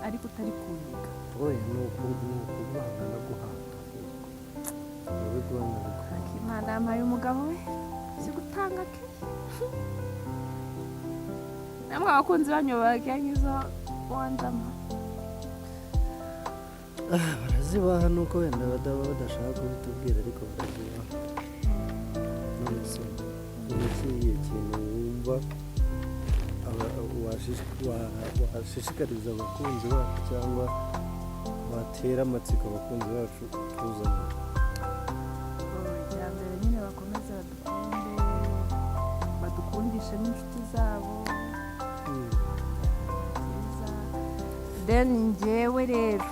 ariko utari kunyiga. Oya n'ukubana no guhanga. Imana yampaye umugabo we si gutanga ke. Namwe abakunzi banyu bagiye wanzama. Barazibaha nuko wenda badashaka kubitubwira ariko barazibaha. None se ikihe kintu wumva washishikariza abakunzi bacu cyangwa watera amatsiko abakunzi bacu tuzanye? Mbere nyine bakomeze badukundishe n'inshuti zabo. Then njyewe rero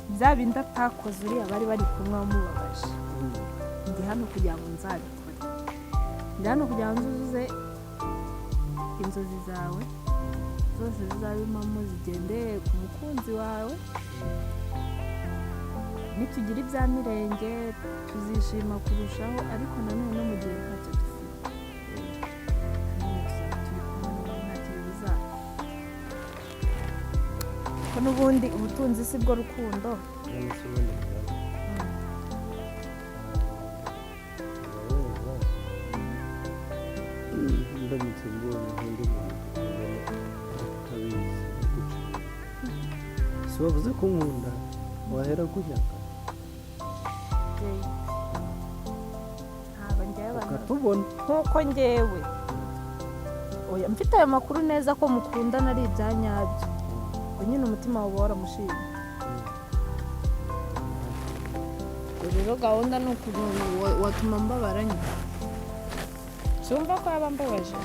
bya bindi atakoze uriya bari kumwe bamubabaje, ndi hano kugira ngo nzabikore, ndi hano kugira ngo nzuzuze inzozi zawe zose zizabimamo zigendeye ku mukunzi wawe. Nitugira ibya mirenge tuzishima kurushaho, ariko nanone mu gihe ntacyo dufite ntacyo bizaba, ko n'ubundi ubutunzi si bwo rukundo. Ndamutse mbonye nk'undi muntu utabizi si wavuze ko nkunda wahera kunyaka ntabwo njyewe ukatubona nk'uko njyewe oya mfite ayo makuru neza ko mukundana ari ibya nyabyo, ngo nyine umutima wawe waramushimye. Rero gahunda ni ukuntu watuma mbabara nyine, sumva ko yaba mbabaje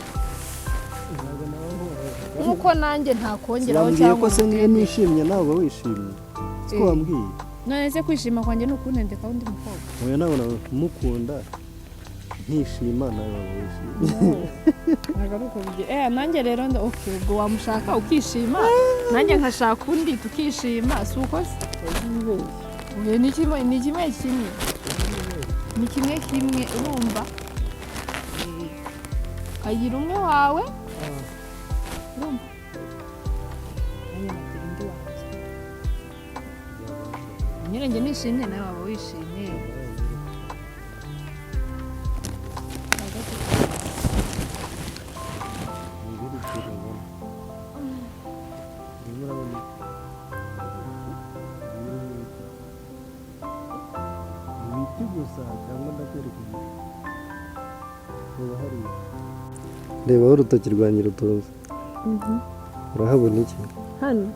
nk'uko nanjye ntakongeraho cyangwa ko se niyo nishimye ntabwo wishimye siko wambwiye. None se kwishima kwanjye ni ukuntendeka undi mukobwa? Oya nabona kumukunda ntishima nawe waba wishimye. Ntabwo ari uko bigira. Nanjye rero okay, ubwo wamushaka ukishima nanjye nkashaka undi tukishima, si uko se? Ni kimwe urumva, kagira umwe wawe urumva nanjye nagira undi wanjye, nyine njye nishimye nawe waba wishimye. Reba aho urutoki rwanjye rutuze, urahabona iki? Hano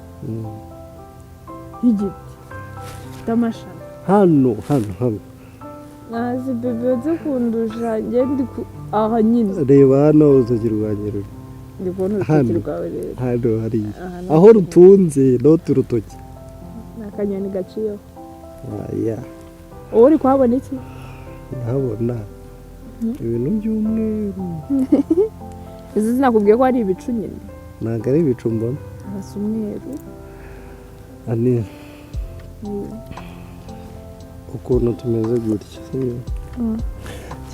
igiti gifite amashami. Hano ntazi bebe zo kundusha njye ndi aha nyine. Reba hano urutoki rwanjye ruri, ndi kubona urutoki rwawe rero. Hano hariya aho rutunze n'utu rutoki ni akanyoni gaciyeho. Aya wowe uri kuhabona iki? ndahabona ibintu by'umweru. Izi sinakubwiye ko ari ibicu nyine? Ntabwo ari ibicu mbona, arasa umweru. Ani ukuntu tumeze gutya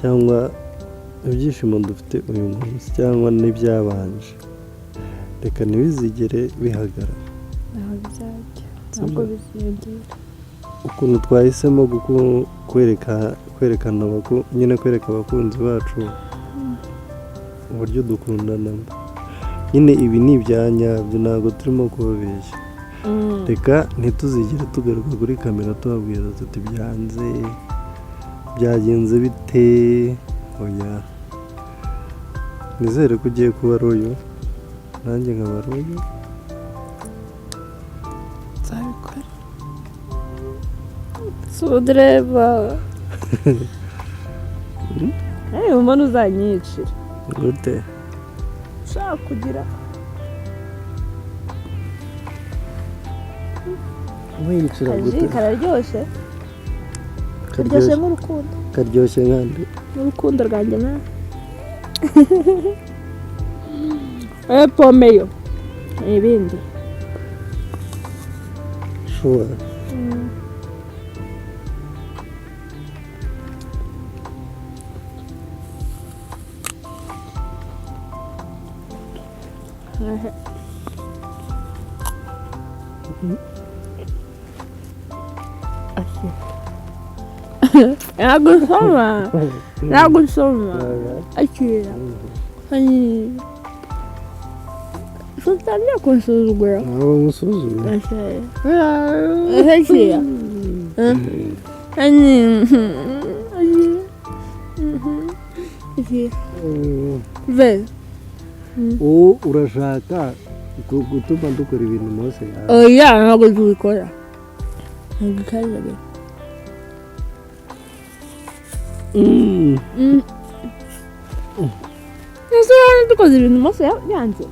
cyangwa ibyishimo dufite uyu munsi cyangwa n'ibyabanje, reka ntibizigere bihagarara. Ntabwo bizigera. Ukuntu twahisemo kwereka abakunzi bacu uburyo dukundana, nyine ibi ni ibya nyabyo, ntabwo turimo kubabeshya. Reka ntituzigere tugaruka kuri kamera tubabwira tuti byagenze bite. Oya, nizere ko ugiye kuba royo nanjye nkaba royo. nzabikora sudireba. Umuntu uzanyicira gute? ushaka kugira wicira gute? Kararyoshye, karyoshye nk'urukundo. Karyoshye nkande n'urukundo rwanjye nawe. Pome yo ibindi sure. Nagusoma akira Sultania kunsuzugura nabo musuzugura akira ve urashaka gutuma dukora ibintu Mose yawe oya ntabwo tubikora ntibikaze ese urabona dukoze ibintu Mose yanze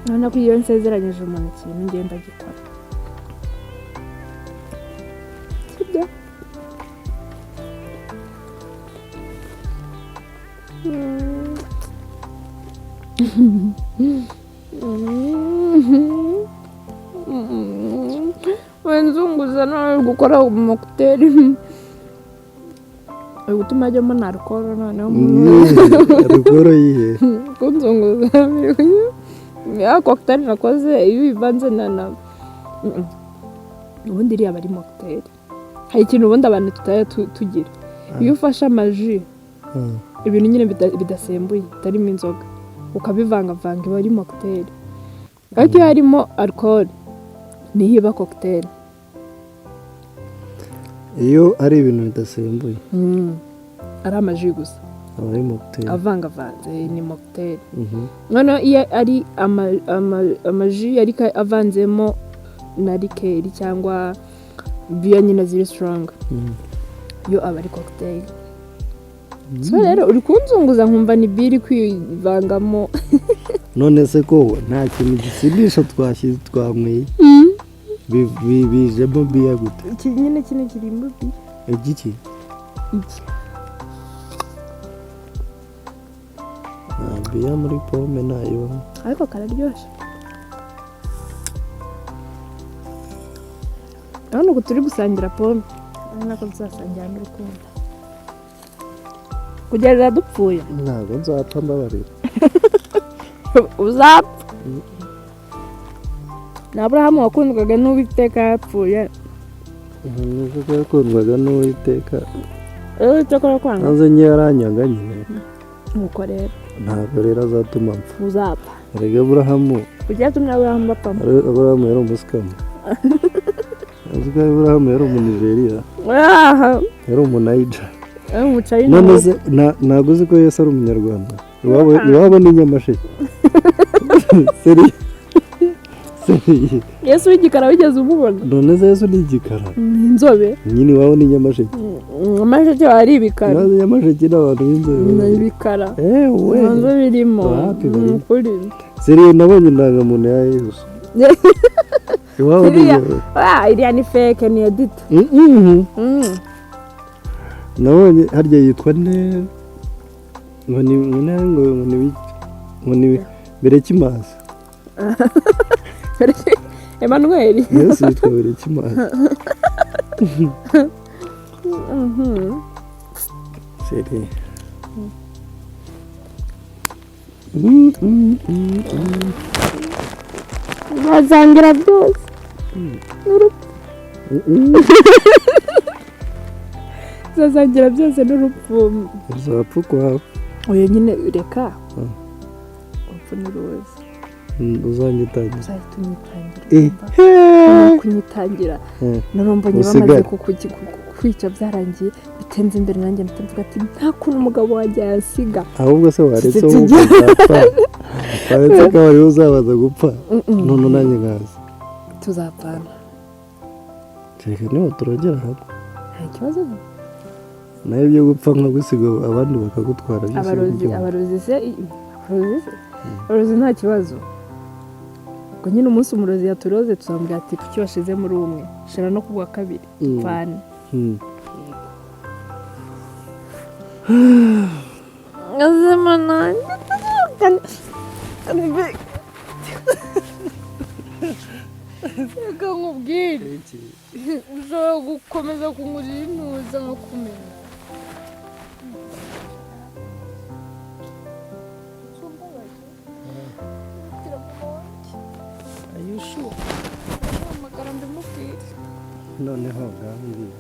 urabona ko iyo nsezeranyije umuntu ikintu ngenda gikora sibyo wenzunguza nawe gukora mocktail gutuma ajyamo na alcohol noneho alcohol yihe kunzunguza ya cocktail nakoze iyo ivanze na ubundi iriya bari mocktail hari ikintu ubundi abantu tutaya tugira iyo ufashe amaji ibintu nyine bidasembuye bitarimo inzoga ukabivangavanga iba ari mocktail ariko iyo harimo alcohol niho iba cocktail iyo ari ibintu bidasembuye ari amaji gusa aba ari mocktail avangavanze ni mocktail noneho iyo ari amaji ariko avanzemo na likeri cyangwa biya nyine ziri strong yo aba ari cocktail so rero uri kunzunguza nkumva ni biri kwivangamo none se ko nta kintu gisindisha twashyize twamweye bijemo biya gute iki nyine kino kirimo biya igiki iki biya muri pome nayo ariko kararyoshye urabona ko turi gusangira pome urabona ko tuzasangira n'urukundo kugeza dupfuye ntabwo nzapfa mbabarira uzapfa na Aburahamu wakundwaga n'Uwiteka yapfuye nubwo yakundwaga n'Uwiteka Uwiteka arakwanga maze nye yaranyaga nyine nuko rero ntabwo rero azatuma mpfa uzapfa erega Aburahamu kugira tumwe Aburahamu bapfa Aburahamu yari umusikamu Aburahamu yari umunigeriya yari umunayija none se ntabwo uzi ko Yesu ari umunyarwanda iwabo ni Nyamasheke Yesu w'igikara wigeze umubona none se Yesu ni igikara inzobe nyine iwabo ni Nyamasheke Nyamasheke ari ibikara nazo Nyamasheke n'abantu b'inzobe ni ibikara we nzo birimo kuri seriye nabonye indangamuntu ya Yesu iwabo ni iriya ni fake ni edit nabonye harya yitwa nde ngo ni Berekimazi Emmanuel Yesu yitwa Berekimazi seri bazangira byose zazagira byose n'urupfu uzapfa ukwawe oya nyine reka urupfu n'uruzi uzanyitangira uzahita kunyitangira narumva bamaze kwica byarangiye bitenze imbere nanjye mvuga ati nta kuntu umugabo wanjye yansiga ahubwo se waretse wowe uzapfa waretse ko wari uzabaza gupfa none nanjye nkaza tuzapfana reka niba turagera hamwe nta kibazo nawe ibyo gupfa nka gusiga abandi bakagutwara abarozi nta kibazo ubwo nyine umunsi umurozi yaturoze tuzamubwira ati kuki washize muri umwe shira no kubwa kabiri pfane azema nanjye reka nkubwire ushobora gukomeza kungurira intuza nko kumenya shu amagara ndimubwire noneho ngambwira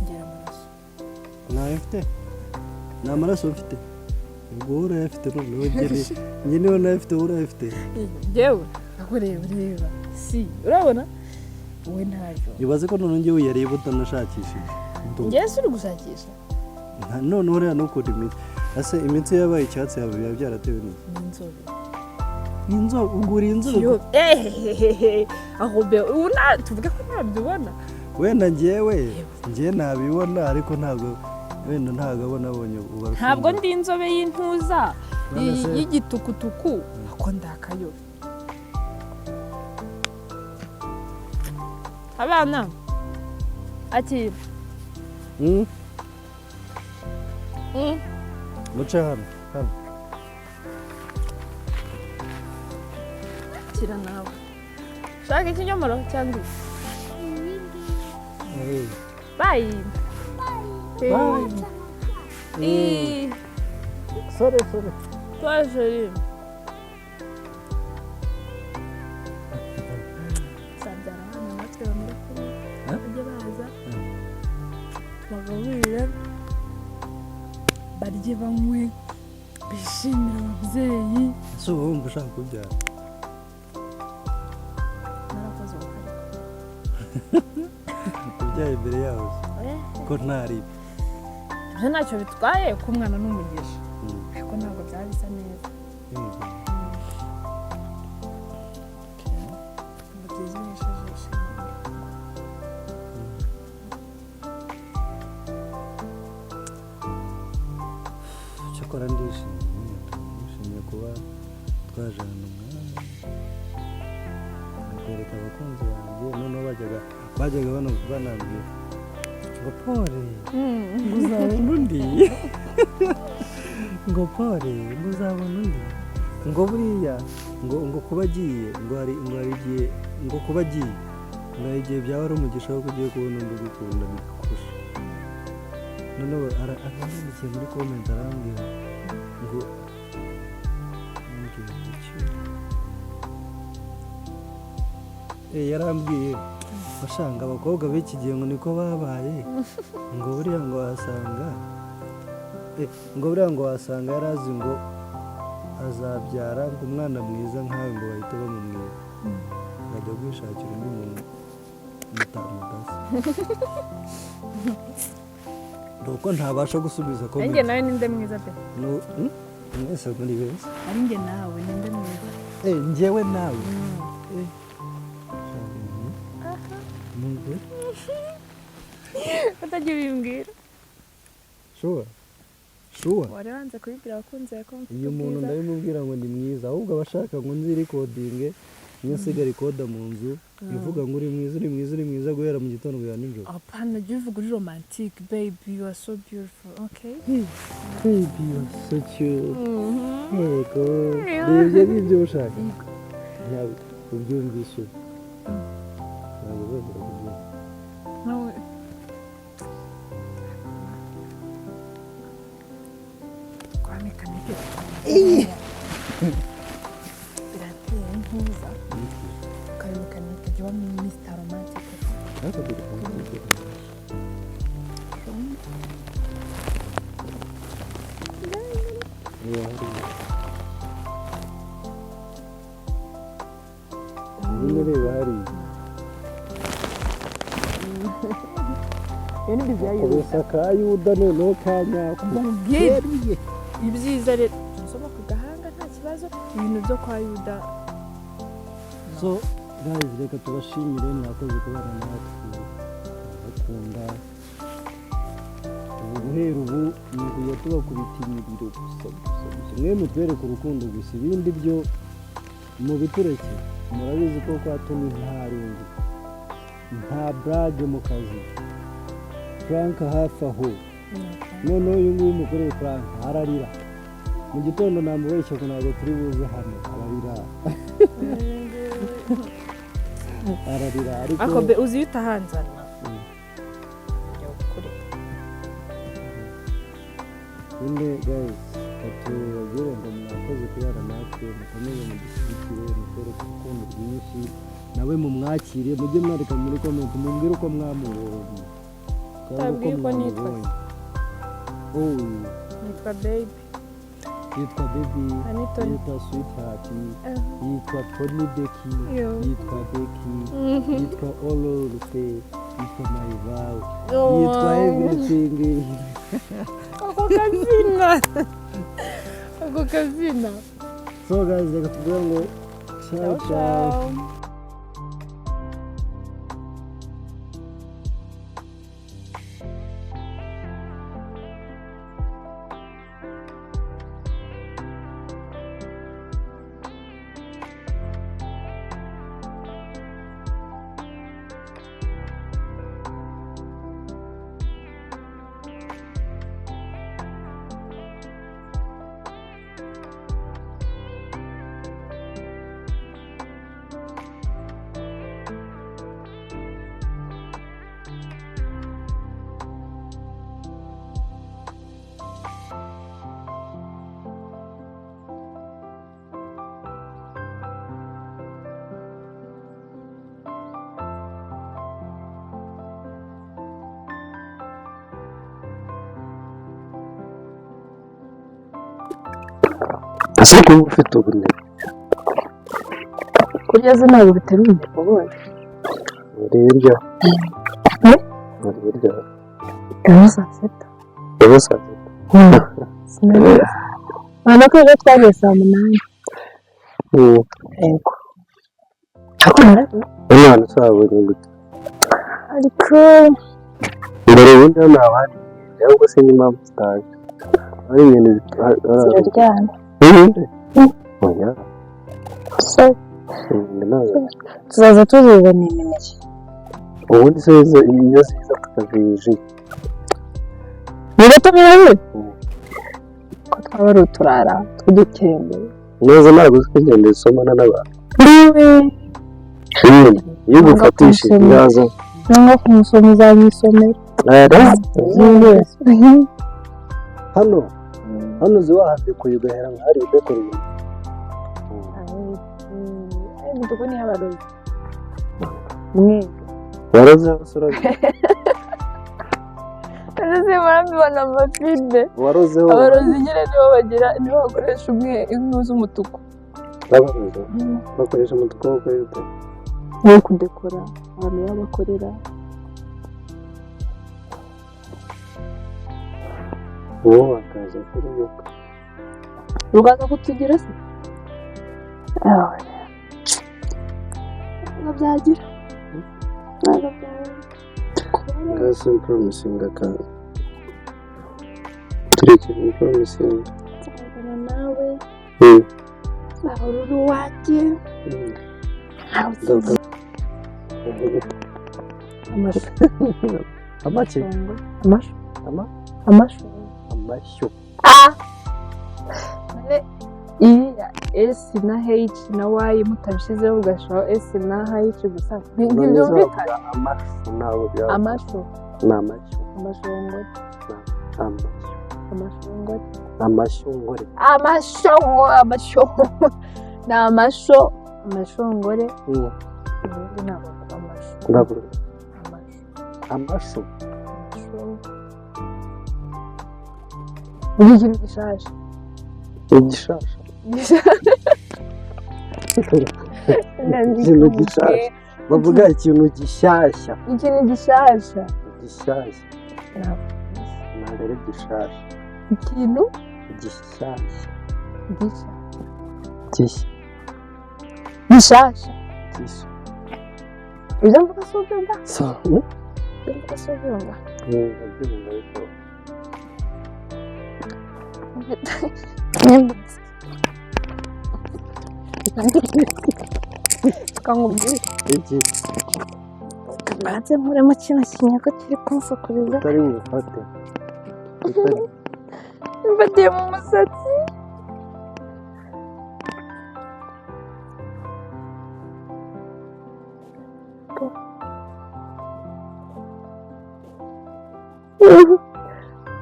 ngera amaraso nayo mfite ni amaraso mfite ubwo wowe urayafite noneho njye niba nayafite wowe urayafite njyewe reba si urabona wowe ntabyo ibaze ko noneho njyewe uyareba utanashakishije njyewe si uri gushakisha noneho rero nukunda imitsi ese imitsi yabaye icyatsi yawe biba byaratewe n'inzobe n'inzobe ubwo uri inzobe aho ubu tuvuge ko ntabyo ubona wenda njyewe ntabibona ariko ntabwo wenda ntabwo abona abonye ubarusha ntabwo ndi inzobe y'intuza y'igitukutuku ako ndakayobe abana akira muce hano akira nawe ushaka ikinyomoro cyangwa bayi sore twaje rimwe sabyara hano natwe bamara kuri bajya baza tubagaburire barye banywe bishimire ababyeyi ese uba wumva ushaka kubyara narakoze ubukariko kubyaye imbere yawe ko ntari ibyo ntacyo bitwaye ko umwana n'umugisha ariko ntabwo byaba bisa neza byiza unesheje cyakora ndishimye kuba twajana umwana akwereka abakunzi banjye noneho bajyaga banambwira ngo pole ngo uzabona undi ngo pole ngo uzabona undi ngo buriya ngo kuba agiye ngo hari igihe ngo kuba agiye ngo hari igihe byaba ari umugisha wo ugiye kubona undi ugukunda bikurusha noneho aranyandikiye muri comment arambwira ngo yarambwiye bashanga abakobwa b'iki gihe ngo niko babaye ngo buriya ngo wasanga yari azi ngo azabyara ngo umwana mwiza nkawe ngo bahite bamumwira ngajya kwishakira undi muntu mutamudasa nuko ntabasha gusubiza ko njye nawe ninde mwiza pe mwese muri beza ari njye nawe ninde mwiza njyewe nawe utagira ubimbwira shuwa wari wanze kubibwira abakunzi bawe ko iyo umuntu ndabimubwira ngo ni mwiza ahubwo abashaka ngo nzirikodinge niyo nsiga rikoda mu nzu ivuga ngo uri mwiza guhera mu gitondo kugera nijoro apana jya ubivuga uri romantic baby you are so beautiful okay baby you are so cute yego nibyo ngibyo ushaka ntabwo ubyumvishe ntabwo wenda kubyumva nawe birateye ntuza ukabimekanike jya uba muri Mr. Romantic reba hariya iyo ni bizi ya yuda kabisa ka yuda noneho ka nyako mbabwire ibyiza rero nsoma ku gahanga nta kibazo ibintu byo kwa yuda so guys reka tubashimire mwakoze kubana natwe bakunda guhera ubu niguye tubakubita imiriro gusa mwe mutwereke urukundo gusa ibindi byo mubitureke murabizi ko kwa Tonny nta rundi nta brage mu kazi Frank hafi aho noneho uyu nguyu umukoreye Frank ararira mu gitondo namubeshya ko ntabwo turi buze hano ararira ariko be uzi iyo utahanzana inde guys batubwire ngo mwakoze kubana natwe mukomeze mudushyigikire mutwereke urukundo rwinshi nawe mumwakire mujye mwandika muri komenti mumbwire uko mwamubonye Utabwiye uko nitwa se. Nitwa baby. yitwa baby Anito. yitwa sweetheart yitwa Tonny Becky Yo. yitwa Becky yitwa Olorute yitwa my vow Oh, yitwa wow. everything Ako kazina. Ako kazina. so guys reka tuvuge ngo ciao ciao Ciao. ese ko ufite ubunebwe Kugeza ntabwo biteruye ubonye. muri hirya muri hirya Saa sita. ubu saa sita Sinari. Urabona ko ejo twagiye saa munani. Yego. umwana usabonye gute Ariko mbere ubundi hano haba hari cyangwa se n'impamvu zitaje hari ibintu ziraryana. oya So, tuzaza tuzizana imineke. ubundi se iyo ziza tukazije Biratumira he? Ko twaba ari uturara tw'udukembe. neza ntabwo uzi ko ingendo zisomana n'abantu Niwe. iyo ugufatishije ibibazo Nanga kumusoma uzanyisomera. hano uzi wahadekuye ugahera nka hari udekoreye Mutuku ni abarozi. Mwebwe. waroze abasore Ese barambibona amafide. warozeho Abarozi nyine nibo bakoresha inkwi z'umutuku. babaroze bakoresha umutuku wo kuyita Ni kudekora abantu babakorera. uwo wakaza kuri yuka Rugaza kutugira se? Ntabwo byagira. Ntabwo byagira. kasi promising akazi turekere promising Nzabana nawe. Aho uri uwanjye. amaki Amashu. ama Amashu. amashyo Iriya S na H na Y mutabishyizeho ugashaho S na H gusa ntibyumvikana. amashu ntabwo byaba Amashu. ni amashyo Amashongore. Amashongore. amashongore Ni amashongore. Ubundi ntabwo avuga amashu. ndabura Amashu. amashu Ni ikintu gishaje. igishasha ikintu gishyashya bavuga ikintu gishyashya Ikintu gishyashya. gishyashya ntabwo ari gishyashya Ikintu gishyashya gishya. gishya Gishasha. gishya Ibyo mvuga si ubyumva? so Ibyo mvuga si ubyumva? ndabyumva ariko Tukangubwira. iki Mbanze nkuremo kino kinyago kiri kunsakuriza. utari bufate Mfatiye mu musatsi.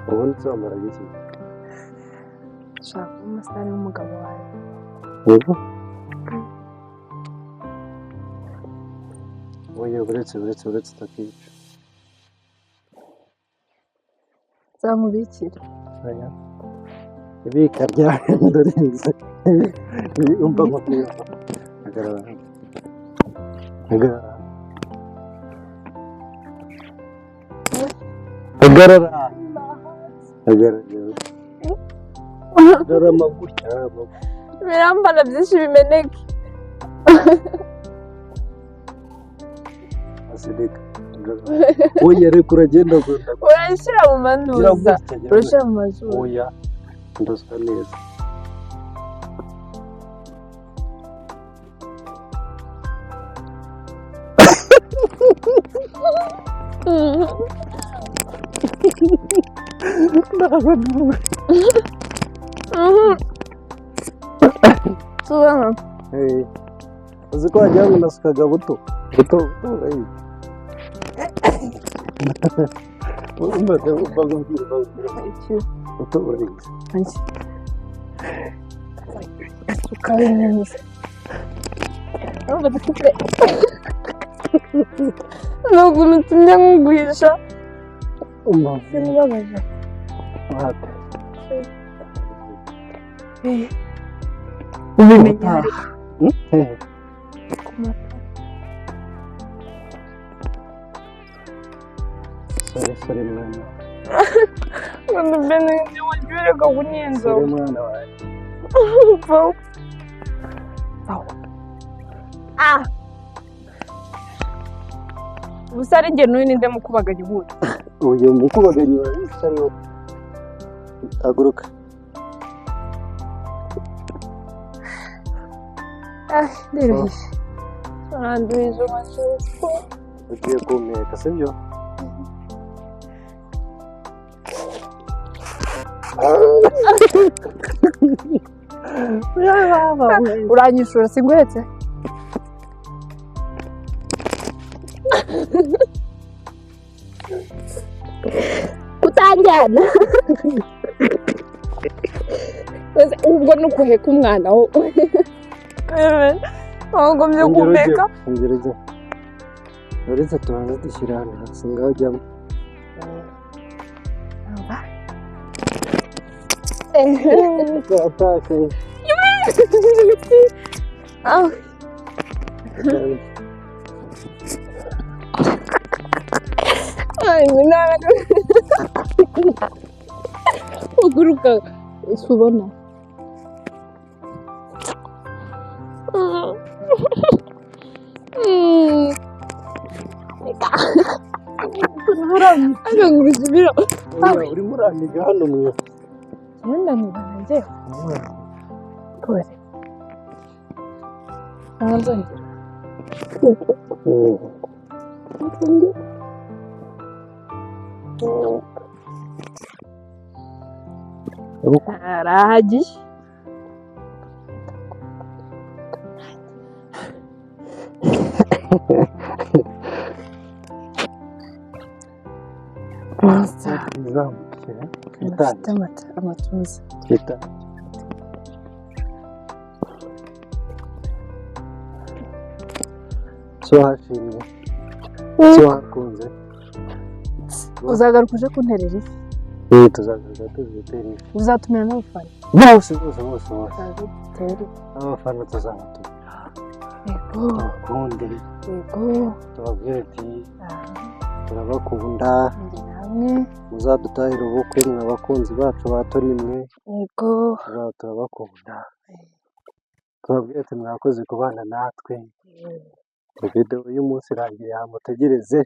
ubundi uzamara iki Shaka umusitari w'umugabo wawe. Yego. Oya uretse utakica. Nzamubikira. Oya. Ibika ryawe ndorize. Umva nkubwira. Hagarara. Hagarara amagutya. Birambara byinshi bimeneke. Asidika. Oya reka uragenda gusa. Urayishyira mu manuza. Urashyira mu mazuru. Oya. Ndasa neza. Tubana. Uzi ko wagira ngo nasukaga buto. Buto. Buto urayizi. Sukari neza. Badafite. Ntabwo nutumye nkuguhisha. Sinibabaje. Wate. Ubimenya hari. Sorry mwana. Quando bene ndi wajure ko kunyenzo. Sorry mwana wawe. Pau. Ah. Usare nge nuni nde mukubaganya ubuto. Uyu mukubaganya wawe aguruka. Ndiruhije. Nandurije amasuku. Ugiye kumeka sibyo? Uranyishura singwetse? Kutanjyana. Ubwo nukuheka umwana wo. Ahubwo mye kumeka. Ngereza. Uretse tubanza dushyira hano hasi ngaho ujyamo. Atake. Ah. Ay, nada. Uguruka subona. Aganguruzibira. Urimo uraniga hano mwe. Nenda nibanze. Pore. Anzoi. Araji. Amatunzi. So hashimye. So hakunze. Uzagaruka uje kunterera ifi. Tuzagaruka tuziterera. Uzatumira n'abafana. Bose. Abafana tuzabatumira. Yego. Bakunde. Yego. Tubabwire ati turabakunda. Namwe. Muzadutahira ubukwe mwabakunzi bacu ba Tonny mwe. Yego. Turabakunda. Tubabwire ati mwakoze kubana natwe. Video y'umunsi irangiye mutegereze.